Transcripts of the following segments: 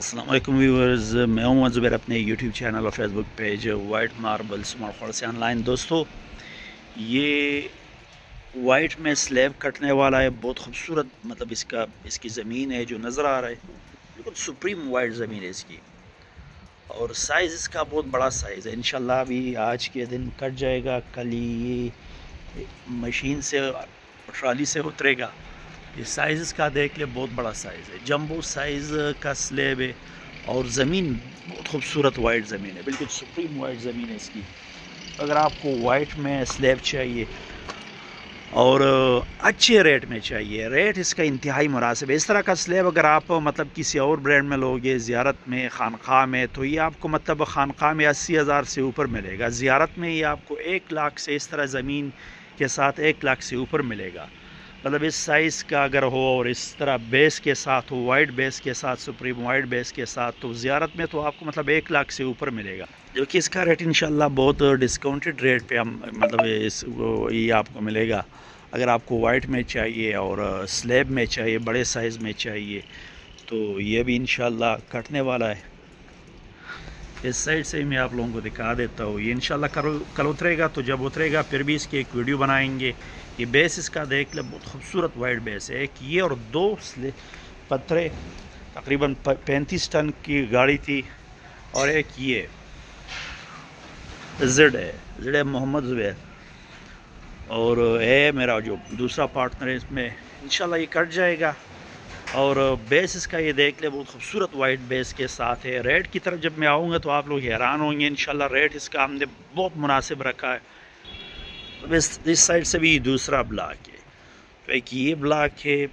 السلام علیکم ویورز، میں ہوں زبیر اپنے یوٹیوب چینل اور Facebook page White Marble Smart Food سے آن لائن۔ دوستو، یہ وائٹ میں سلیب کٹنے والا ہے، بہت خوبصورت، مطلب اس کی زمین ہے جو نظر آ رہا ہے، بالکل سپریم وائٹ زمین ہے اس کی، اور سائز اس کا بہت بڑا سائز ہے۔ انشاءاللہ ابھی آج کے دن کٹ جائے گا، کل یہ مشین سے ٹرالی سے اترے گا۔ یہ سائز اس کا دیکھ لے، بہت بڑا سائز ہے، جمبو سائز کا سلیب ہے، اور زمین بہت خوبصورت وائٹ زمین ہے، بالکل سپریم وائٹ زمین ہے اس کی۔ اگر آپ کو وائٹ میں سلیب چاہیے اور اچھے ریٹ میں چاہیے، ریٹ اس کا انتہائی مناسب ہے۔ اس طرح کا سلیب اگر آپ مطلب کسی اور برانڈ میں لوگے، زیارت میں، خانقاہ میں، تو یہ آپ کو مطلب خانقاہ میں 80,000 سے اوپر ملے گا، زیارت میں یہ آپ کو 1 لاکھ سے، اس طرح زمین کے ساتھ 1 لاکھ سے اوپر ملے گا۔ مطلب اس سائز کا اگر ہو اور اس طرح بیس کے ساتھ ہو، وائٹ بیس کے ساتھ، سپریم وائٹ بیس کے ساتھ، تو زیارت میں تو آپ کو مطلب 1 لاکھ سے اوپر ملے گا، جو کہ اس کا ریٹ انشاءاللہ بہت ڈسکاؤنٹڈ ریٹ پہ ہم مطلب یہ آپ کو ملے گا۔ اگر آپ کو وائٹ میں چاہیے اور سلیب میں چاہیے، بڑے سائز میں چاہیے، تو یہ بھی انشاءاللہ کٹنے والا ہے۔ اس سائڈ سے میں آپ لوگوں کو دکھا دیتا ہوں، یہ انشاءاللہ کل اترے گا، تو جب اترے گا پھر بھی اس کی ایک ویڈیو بنائیں گے۔ یہ بیس اس کا دیکھ لیں، بہت خوبصورت وائٹ بیس ہے، ایک یہ اور 2 پتھرے، تقریباً 35 ٹن کی گاڑی تھی، اور ایک یہ زڈ ہے محمد زبیر، اور اے میرا جو دوسرا پارٹنر ہے، اس میں انشاءاللہ یہ کٹ جائے گا۔ اور بیس اس کا یہ دیکھ لیں، بہت خوبصورت وائٹ بیس کے ساتھ ہے۔ ریٹ کی طرف جب میں آؤں گا تو آپ لوگ حیران ہوں گے، انشاءاللہ ریٹ اس کا ہم نے بہت مناسب رکھا ہے۔ اس سائڈ سے بھی دوسرا بلاک ہے، تو ایک یہ بلاک ہے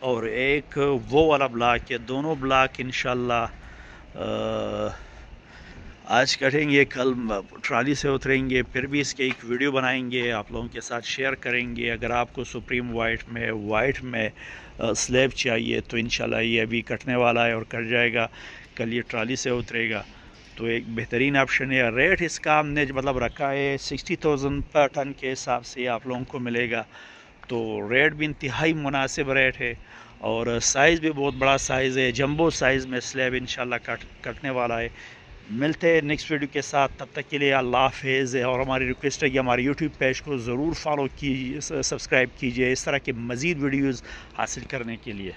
اور ایک وہ والا بلاک ہے، دونوں بلاک انشاءاللہ آج کٹیں گے، کل ٹرالی سے اتریں گے، پھر بھی اس کے ایک ویڈیو بنائیں گے، آپ لوگوں کے ساتھ شیئر کریں گے۔ اگر آپ کو سپریم وائٹ میں سلیب چاہیے تو انشاءاللہ یہ ابھی کٹنے والا ہے اور کٹ جائے گا، کل یہ ٹرالی سے اترے گا، تو ایک بہترین آپشن ہے۔ ریٹ اس کا ہم نے مطلب رکھا ہے 60,000 پر ٹن کے حساب سے آپ لوگوں کو ملے گا، تو ریٹ بھی انتہائی مناسب ریٹ ہے، اور سائز بھی بہت بڑا سائز ہے، جمبو سائز میں سلیب انشاءاللہ کٹنے والا ہے۔ ملتے ہیں نیکسٹ ویڈیو کے ساتھ، تب تک کے لیے اللہ حافظ۔ اور ہماری ریکویسٹ ہے کہ ہمارے یوٹیوب پیج کو ضرور فالو کیجیے، سبسکرائب کیجیے اس طرح کے مزید ویڈیوز حاصل کرنے کے لیے۔